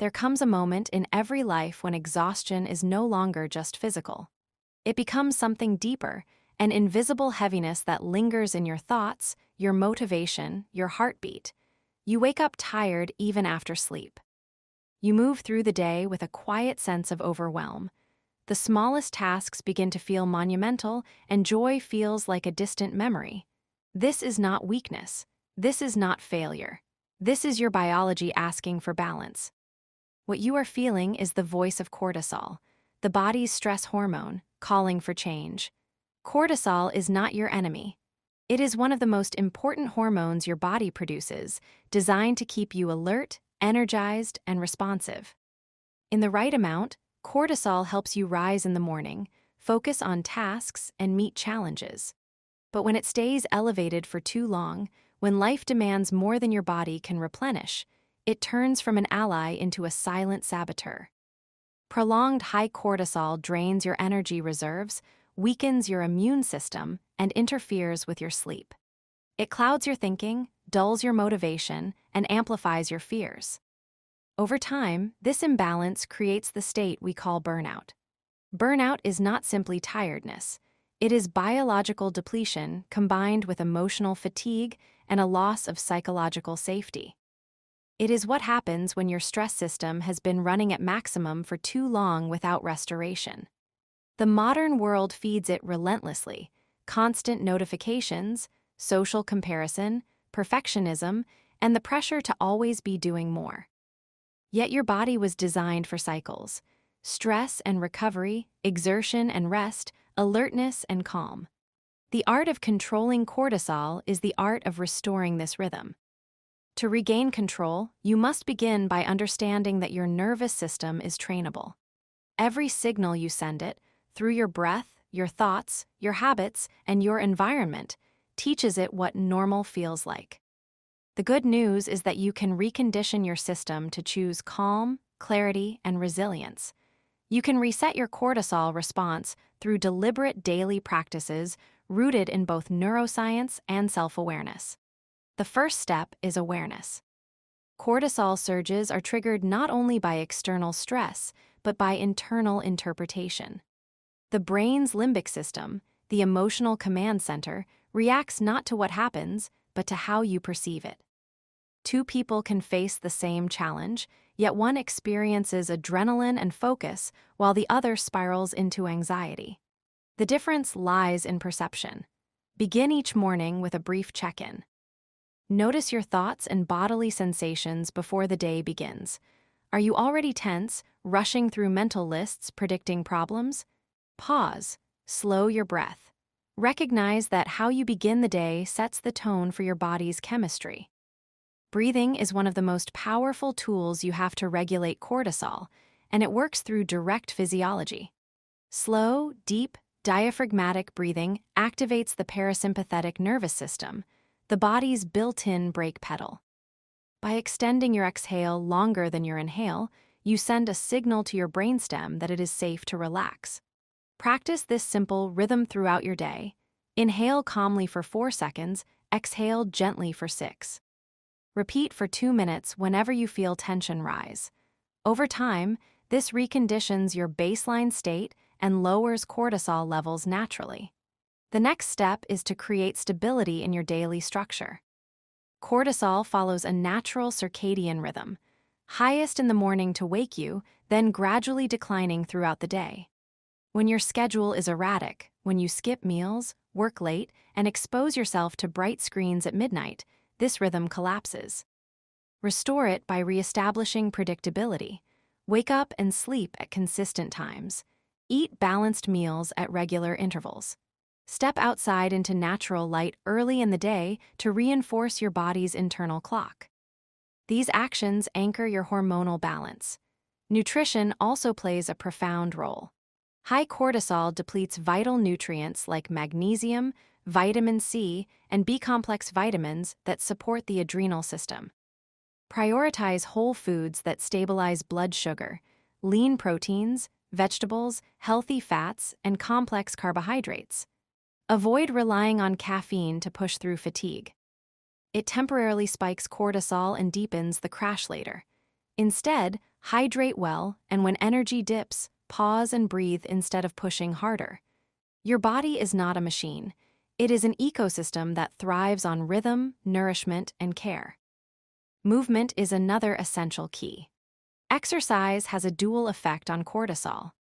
there comes a moment in every life when exhaustion is no longer just physical. It becomes something deeper, an invisible heaviness that lingers in your thoughts, your motivation, your heartbeat. You wake up tired even after sleep. You move through the day with a quiet sense of overwhelm. The smallest tasks begin to feel monumental, and joy feels like a distant memory. This is not weakness. This is not failure. This is your biology asking for balance. What you are feeling is the voice of cortisol, the body's stress hormone, calling for change. Cortisol is not your enemy. It is one of the most important hormones your body produces, designed to keep you alert, energized, and responsive. In the right amount, cortisol helps you rise in the morning, focus on tasks, and meet challenges. But when it stays elevated for too long, when life demands more than your body can replenish, it turns from an ally into a silent saboteur. Prolonged high cortisol drains your energy reserves, weakens your immune system, and interferes with your sleep. It clouds your thinking, dulls your motivation, and amplifies your fears. Over time, this imbalance creates the state we call burnout. Burnout is not simply tiredness. It is biological depletion combined with emotional fatigue and a loss of psychological safety. It is what happens when your stress system has been running at maximum for too long without restoration. The modern world feeds it relentlessly: constant notifications, social comparison, perfectionism, and the pressure to always be doing more. Yet your body was designed for cycles: stress and recovery, exertion and rest, alertness and calm. The art of controlling cortisol is the art of restoring this rhythm. To regain control, you must begin by understanding that your nervous system is trainable. Every signal you send it, through your breath, your thoughts, your habits, and your environment, teaches it what normal feels like. The good news is that you can recondition your system to choose calm, clarity, and resilience. You can reset your cortisol response through deliberate daily practices rooted in both neuroscience and self-awareness. The first step is awareness. Cortisol surges are triggered not only by external stress, but by internal interpretation. The brain's limbic system, the emotional command center, reacts not to what happens, but to how you perceive it. Two people can face the same challenge, yet one experiences adrenaline and focus while the other spirals into anxiety. The difference lies in perception. Begin each morning with a brief check-in. Notice your thoughts and bodily sensations before the day begins. Are you already tense, rushing through mental lists predicting problems? Pause. Slow your breath. Recognize that how you begin the day sets the tone for your body's chemistry. Breathing is one of the most powerful tools you have to regulate cortisol, and it works through direct physiology. Slow, deep, diaphragmatic breathing activates the parasympathetic nervous system, the body's built-in brake pedal. By extending your exhale longer than your inhale, you send a signal to your brainstem that it is safe to relax. Practice this simple rhythm throughout your day. Inhale calmly for 4 seconds, exhale gently for 6. Repeat for 2 minutes whenever you feel tension rise. Over time, this reconditions your baseline state and lowers cortisol levels naturally. The next step is to create stability in your daily structure. Cortisol follows a natural circadian rhythm, highest in the morning to wake you, then gradually declining throughout the day. When your schedule is erratic, when you skip meals, work late, and expose yourself to bright screens at midnight, this rhythm collapses. Restore it by reestablishing predictability. Wake up and sleep at consistent times. Eat balanced meals at regular intervals. Step outside into natural light early in the day to reinforce your body's internal clock. These actions anchor your hormonal balance. Nutrition also plays a profound role. High cortisol depletes vital nutrients like magnesium, vitamin C, and B-complex vitamins that support the adrenal system. Prioritize whole foods that stabilize blood sugar, lean proteins, vegetables, healthy fats, and complex carbohydrates. Avoid relying on caffeine to push through fatigue. It temporarily spikes cortisol and deepens the crash later. Instead, hydrate well, and when energy dips, pause and breathe instead of pushing harder. Your body is not a machine. It is an ecosystem that thrives on rhythm, nourishment, and care. Movement is another essential key. Exercise has a dual effect on cortisol.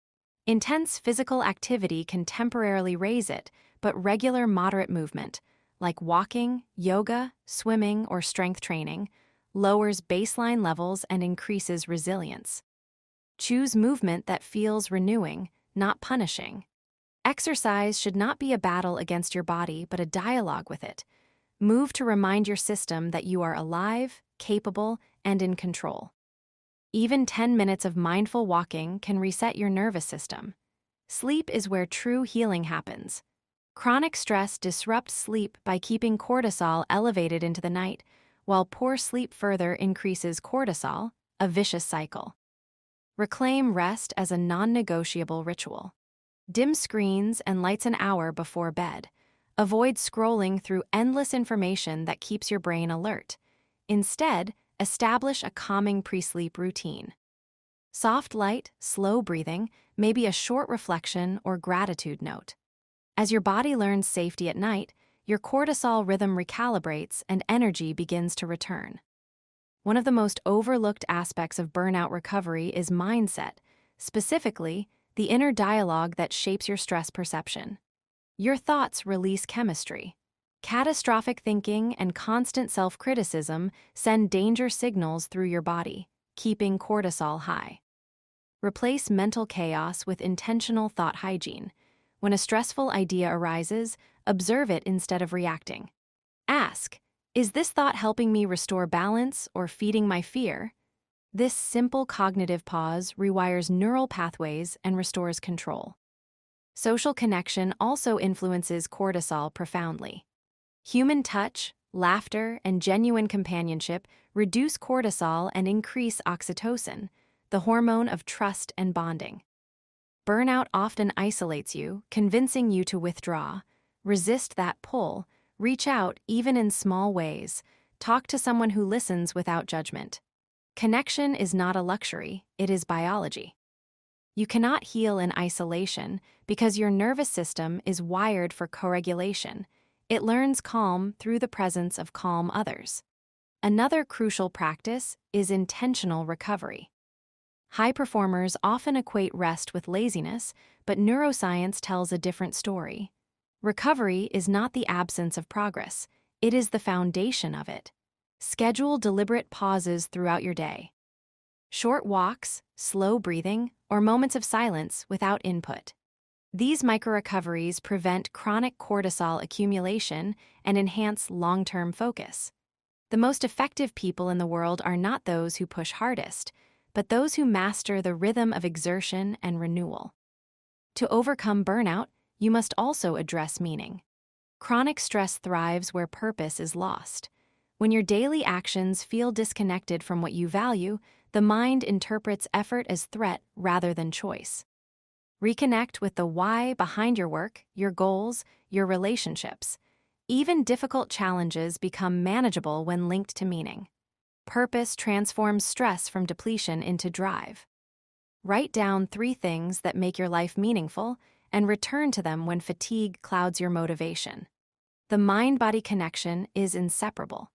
Intense physical activity can temporarily raise it, but regular moderate movement, like walking, yoga, swimming, or strength training, lowers baseline levels and increases resilience. Choose movement that feels renewing, not punishing. Exercise should not be a battle against your body, but a dialogue with it. Move to remind your system that you are alive, capable, and in control. Even 10 minutes of mindful walking can reset your nervous system. Sleep is where true healing happens. Chronic stress disrupts sleep by keeping cortisol elevated into the night, while poor sleep further increases cortisol, a vicious cycle. Reclaim rest as a non-negotiable ritual. Dim screens and lights an hour before bed. Avoid scrolling through endless information that keeps your brain alert. Instead, establish a calming pre-sleep routine. Soft light, slow breathing, maybe a short reflection or gratitude note. As your body learns safety at night, your cortisol rhythm recalibrates and energy begins to return. One of the most overlooked aspects of burnout recovery is mindset, specifically, the inner dialogue that shapes your stress perception. Your thoughts release chemistry. Catastrophic thinking and constant self-criticism send danger signals through your body, keeping cortisol high. Replace mental chaos with intentional thought hygiene. When a stressful idea arises, observe it instead of reacting. Ask, is this thought helping me restore balance or feeding my fear? This simple cognitive pause rewires neural pathways and restores control. Social connection also influences cortisol profoundly. Human touch, laughter, and genuine companionship reduce cortisol and increase oxytocin, the hormone of trust and bonding. Burnout often isolates you, convincing you to withdraw. Resist that pull, reach out even in small ways, talk to someone who listens without judgment. Connection is not a luxury, it is biology. You cannot heal in isolation because your nervous system is wired for co-regulation. It learns calm through the presence of calm others. Another crucial practice is intentional recovery. High performers often equate rest with laziness, but neuroscience tells a different story. Recovery is not the absence of progress, it is the foundation of it. Schedule deliberate pauses throughout your day. Short walks, slow breathing, or moments of silence without input. These micro-recoveries prevent chronic cortisol accumulation and enhance long-term focus. The most effective people in the world are not those who push hardest, but those who master the rhythm of exertion and renewal. To overcome burnout, you must also address meaning. Chronic stress thrives where purpose is lost. When your daily actions feel disconnected from what you value, the mind interprets effort as threat rather than choice. Reconnect with the why behind your work, your goals, your relationships. Even difficult challenges become manageable when linked to meaning. Purpose transforms stress from depletion into drive. Write down 3 things that make your life meaningful and return to them when fatigue clouds your motivation. The mind-body connection is inseparable.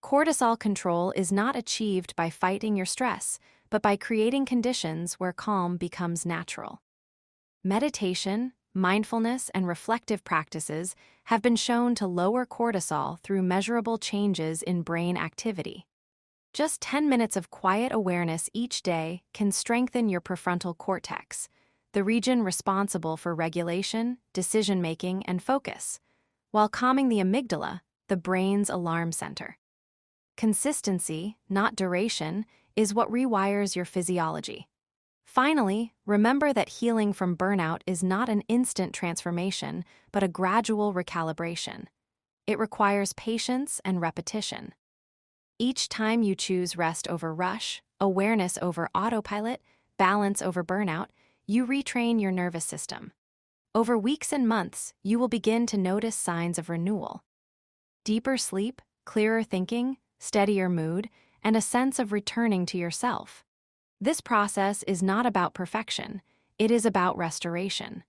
Cortisol control is not achieved by fighting your stress, but by creating conditions where calm becomes natural. Meditation, mindfulness, and reflective practices have been shown to lower cortisol through measurable changes in brain activity. Just 10 minutes of quiet awareness each day can strengthen your prefrontal cortex, the region responsible for regulation, decision-making, and focus, while calming the amygdala, the brain's alarm center. Consistency, not duration, is what rewires your physiology. Finally, remember that healing from burnout is not an instant transformation, but a gradual recalibration. It requires patience and repetition. Each time you choose rest over rush, awareness over autopilot, balance over burnout, you retrain your nervous system. Over weeks and months, you will begin to notice signs of renewal. Deeper sleep, clearer thinking, steadier mood, and a sense of returning to yourself. This process is not about perfection, it is about restoration.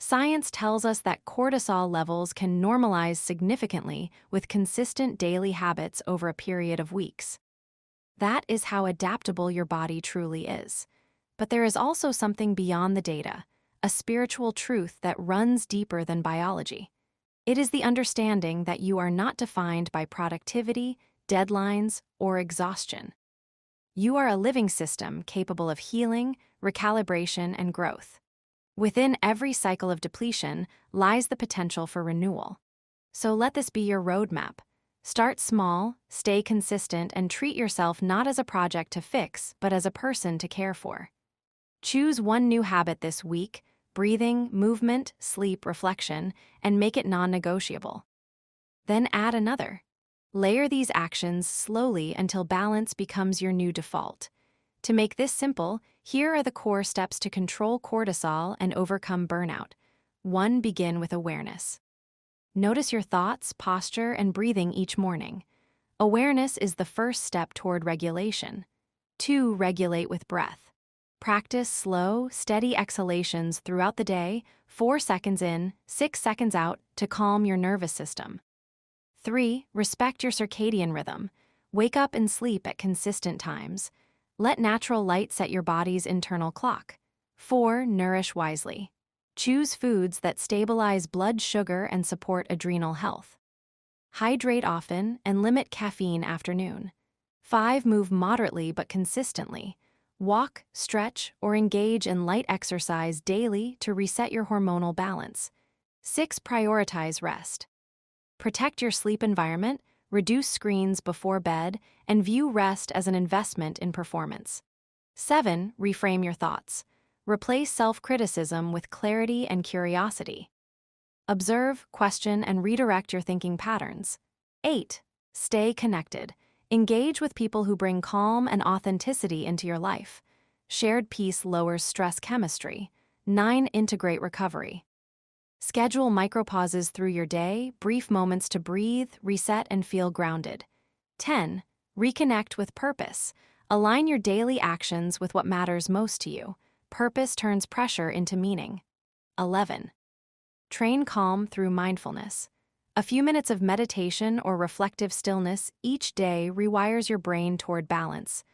Science tells us that cortisol levels can normalize significantly with consistent daily habits over a period of weeks. That is how adaptable your body truly is. But there is also something beyond the data, a spiritual truth that runs deeper than biology. It is the understanding that you are not defined by productivity, deadlines, or exhaustion. You are a living system capable of healing, recalibration, and growth. Within every cycle of depletion lies the potential for renewal. So let this be your roadmap. Start small, stay consistent, and treat yourself not as a project to fix, but as a person to care for. Choose one new habit this week: breathing, movement, sleep, reflection, and make it non-negotiable. Then add another. Layer these actions slowly until balance becomes your new default. To make this simple, here are the core steps to control cortisol and overcome burnout. 1. Begin with awareness. Notice your thoughts, posture, and breathing each morning. Awareness is the first step toward regulation. 2. Regulate with breath. Practice slow, steady exhalations throughout the day, 4 seconds in, 6 seconds out, to calm your nervous system. 3. Respect your circadian rhythm. Wake up and sleep at consistent times. Let natural light set your body's internal clock. 4. Nourish wisely. Choose foods that stabilize blood sugar and support adrenal health. Hydrate often and limit caffeine afternoon. 5. Move moderately but consistently. Walk, stretch, or engage in light exercise daily to reset your hormonal balance. 6. Prioritize rest. Protect your sleep environment, reduce screens before bed, and view rest as an investment in performance. 7. Reframe your thoughts. Replace self-criticism with clarity and curiosity. Observe, question, and redirect your thinking patterns. 8. Stay connected. Engage with people who bring calm and authenticity into your life. Shared peace lowers stress chemistry. 9. Integrate recovery. Schedule micropauses through your day, brief moments to breathe, reset, and feel grounded. 10. Reconnect with purpose. Align your daily actions with what matters most to you. Purpose turns pressure into meaning. 11. Train calm through mindfulness. A few minutes of meditation or reflective stillness each day rewires your brain toward balance.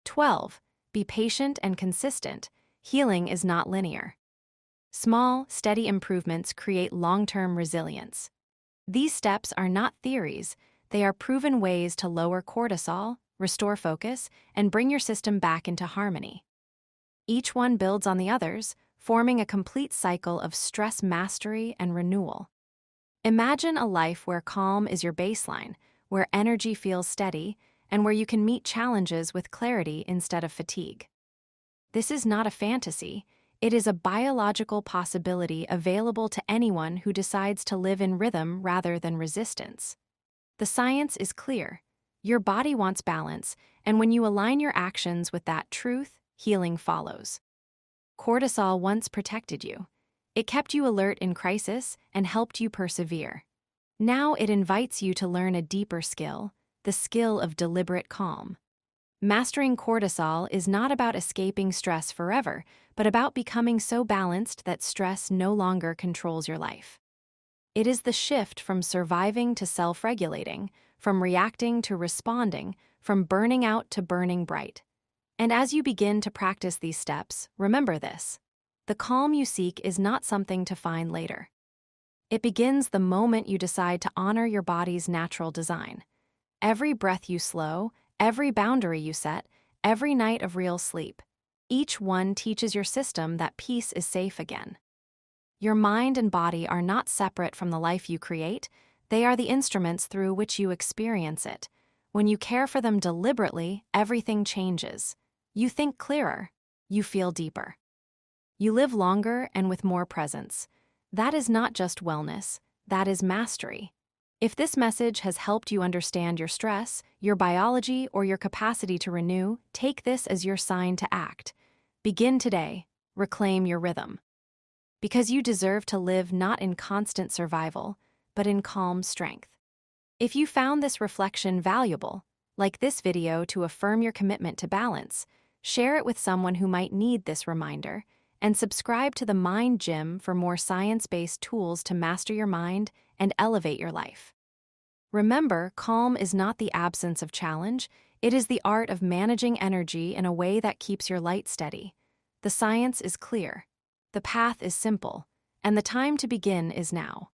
12. Be patient and consistent. Healing is not linear. Small, steady improvements create long-term resilience. These steps are not theories, they are proven ways to lower cortisol, restore focus, and bring your system back into harmony. Each one builds on the others, forming a complete cycle of stress mastery and renewal. Imagine a life where calm is your baseline, where energy feels steady, and where you can meet challenges with clarity instead of fatigue. This is not a fantasy. It is a biological possibility available to anyone who decides to live in rhythm rather than resistance. The science is clear. Your body wants balance, and when you align your actions with that truth, healing follows. Cortisol once protected you. It kept you alert in crisis and helped you persevere. Now it invites you to learn a deeper skill, the skill of deliberate calm. Mastering cortisol is not about escaping stress forever, but about becoming so balanced that stress no longer controls your life. It is the shift from surviving to self-regulating, from reacting to responding, from burning out to burning bright. And as you begin to practice these steps, remember this: the calm you seek is not something to find later. It begins the moment you decide to honor your body's natural design. Every breath you slow, every boundary you set, every night of real sleep, each one teaches your system that peace is safe again. Your mind and body are not separate from the life you create, they are the instruments through which you experience it. When you care for them deliberately, everything changes. You think clearer, you feel deeper. You live longer and with more presence. That is not just wellness, that is mastery. If this message has helped you understand your stress, your biology, or your capacity to renew, take this as your sign to act. Begin today. Reclaim your rhythm. Because you deserve to live not in constant survival, but in calm strength. If you found this reflection valuable, Like this video to affirm your commitment to balance, share it with someone who might need this reminder, and subscribe to the Mind Gym for more science-based tools to master your mind and elevate your life. Remember, calm is not the absence of challenge, it is the art of managing energy in a way that keeps your light steady. The science is clear, the path is simple, and the time to begin is now.